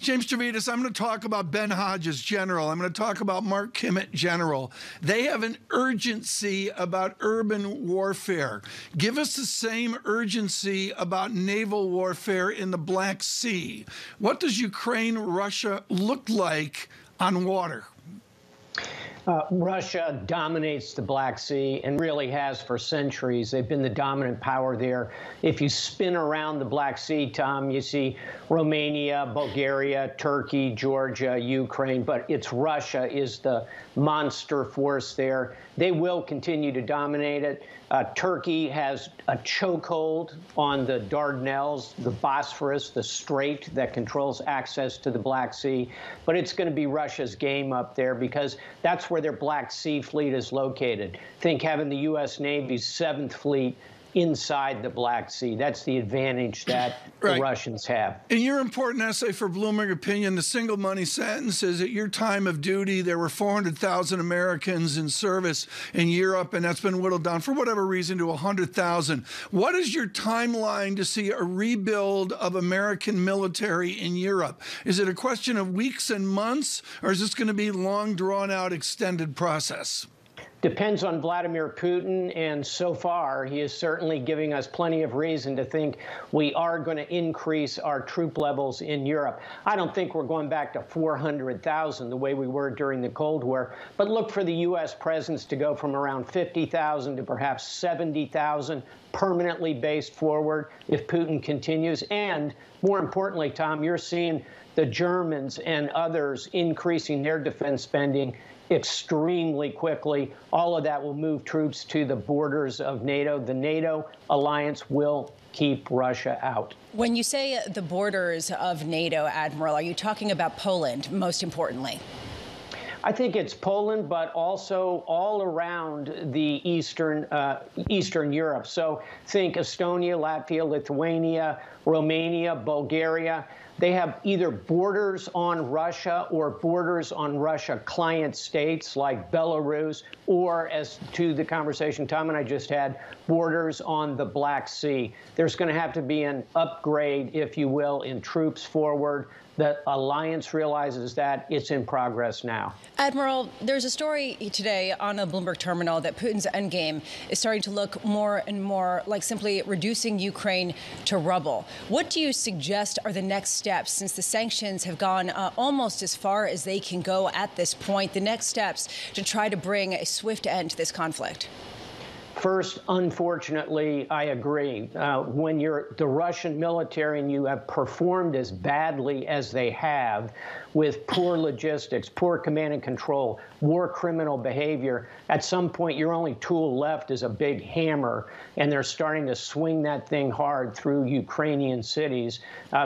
James Stavridis, I'm going to talk about Ben Hodges, general. I'm going to talk about Mark Kimmett, general. They have an urgency about urban warfare. Give us the same urgency about naval warfare in the Black Sea. What does Ukraine-Russia look like on water? Russia dominates the Black Sea and really has for centuries. They've been the dominant power there. If you spin around the Black Sea, Tom, you see Romania, Bulgaria, Turkey, Georgia, Ukraine, but it's Russia is the monster force there. They will continue to dominate it. Turkey has a chokehold on the Dardanelles, the Bosphorus, the strait that controls access to the Black Sea. But it's going to be Russia's game up there because that's where their Black Sea fleet is located. Think having the U.S. Navy's 7th Fleet inside the Black Sea. That's the advantage that the Russians have. In your important essay for Bloomberg Opinion, the single money sentence is at your time of duty, there were 400,000 Americans in service in Europe, and that's been whittled down for whatever reason to 100,000. What is your timeline to see a rebuild of American military in Europe? Is it a question of weeks and months, or is this going to be a long, drawn-out, extended process? Depends on Vladimir Putin, and so far he is certainly giving us plenty of reason to think we are going to increase our troop levels in Europe. I don't think we're going back to 400,000 the way we were during the Cold War, but look for the U.S. presence to go from around 50,000 to perhaps 70,000 permanently based forward if Putin continues. And more importantly, Tom, you're seeing the Germans and others increasing their defense spending extremely quickly. All of that will move troops to the borders of NATO. The NATO alliance will keep Russia out. When you say the borders of NATO, Admiral, are you talking about Poland, most importantly? I think it's Poland, but also all around the Eastern Europe. So think Estonia, Latvia, Lithuania, Romania, Bulgaria. They have either borders on Russia or borders on Russia client states like Belarus, or, as to the conversation Tom and I just had, borders on the Black Sea. There's going to have to be an upgrade, if you will, in troops forward. The alliance realizes that. It's in progress now. Admiral, there's a story today on a Bloomberg terminal that Putin's endgame is starting to look more and more like simply reducing Ukraine to rubble. What do you suggest are the next steps, since the sanctions have gone almost as far as they can go at this point, the next steps to try to bring a swift end to this conflict? First, unfortunately, I agree. When you're the Russian military and you have performed as badly as they have, with poor logistics, poor command and control, war criminal behavior, at some point your only tool left is a big hammer, and they're starting to swing that thing hard through Ukrainian cities,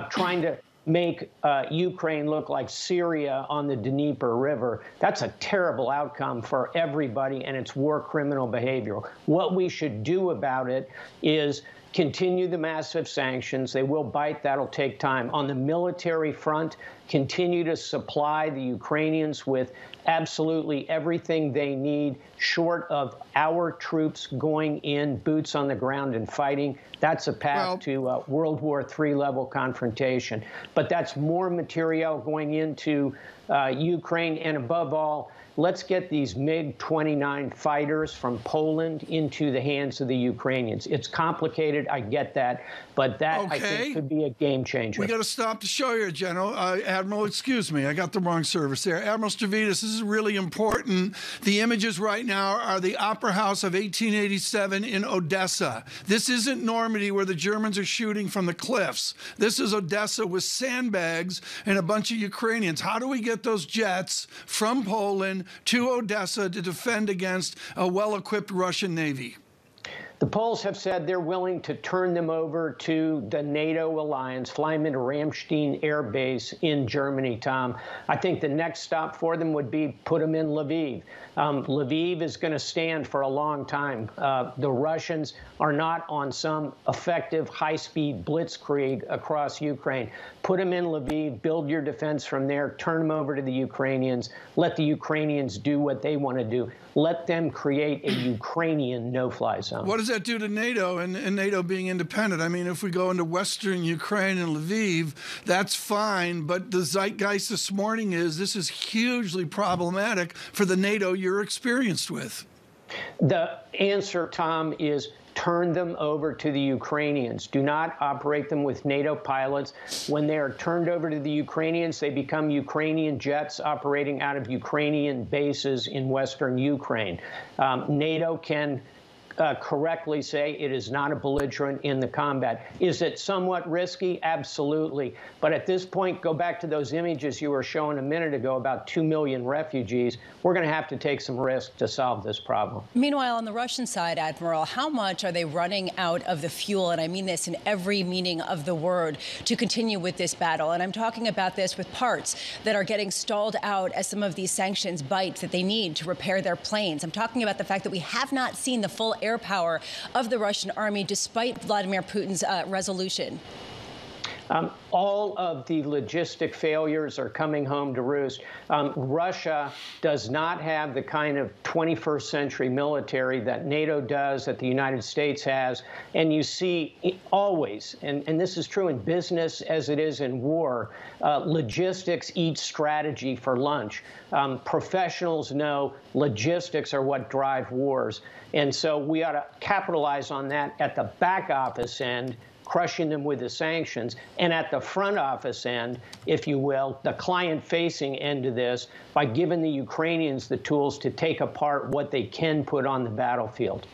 trying to make Ukraine look like Syria on the Dnieper River. That's a terrible outcome for everybody, and it's war criminal behavior. What we should do about it is continue the massive sanctions. They will bite. That'll take time. On the military front, continue to supply the Ukrainians with absolutely everything they need, short of our troops going in, boots on the ground and fighting. That's a path to World War III level confrontation. But that's more material going into Ukraine, and above all, let's get these MiG-29 fighters from Poland into the hands of the Ukrainians. It's complicated, I get that, but that, I think, could be a game changer. We got to stop the show here, General. Admiral, excuse me, I got the wrong service there. Admiral Stavridis, this is really important. The images right now are the Opera House of 1887 in Odessa. This isn't Normandy, where the Germans are shooting from the cliffs. This is Odessa with sandbags and a bunch of Ukrainians. How do we get those jets from Poland to Odessa to defend against a well-equipped Russian Navy? The Poles have said they're willing to turn them over to the NATO alliance, fly them into Ramstein Air Base in Germany, Tom. I think the next stop for them would be put them in Lviv. Lviv is going to stand for a long time. The Russians are not on some effective high-speed blitzkrieg across Ukraine. Put them in Lviv, build your defense from there, turn them over to the Ukrainians, let the Ukrainians do what they want to do. Let them create a Ukrainian no-fly zone. What does that do to NATO and NATO being independent? I mean, if we go into Western Ukraine and Lviv, that's fine. But the zeitgeist this morning is this is hugely problematic for the NATO you're experienced with. The answer, Tom, is turn them over to the Ukrainians. Do not operate them with NATO pilots. When they are turned over to the Ukrainians, they become Ukrainian jets operating out of Ukrainian bases in Western Ukraine. NATO can correctly say it is not a belligerent in the combat. Is it somewhat risky? Absolutely. But at this point, go back to those images you were showing a minute ago about 2 million refugees. We're going to have to take some risk to solve this problem. Meanwhile, on the Russian side, Admiral, how much are they running out of the fuel, and I mean this in every meaning of the word, to continue with this battle? And I'm talking about this with parts that are getting stalled out as some of these sanctions bite that they need to repair their planes. I'm talking about the fact that we have not seen the full air power of the Russian army despite Vladimir Putin's resolution. All of the logistic failures are coming home to roost. Russia does not have the kind of 21st century military that NATO does, that the United States has. And you see always, and this is true in business as it is in war, logistics eat strategy for lunch. Professionals know logistics are what drive wars. And so we ought to capitalize on that at the back office end, crushing them with the sanctions, and at the front office end, if you will, the client-facing end of this, by giving the Ukrainians the tools to take apart what they can put on the battlefield.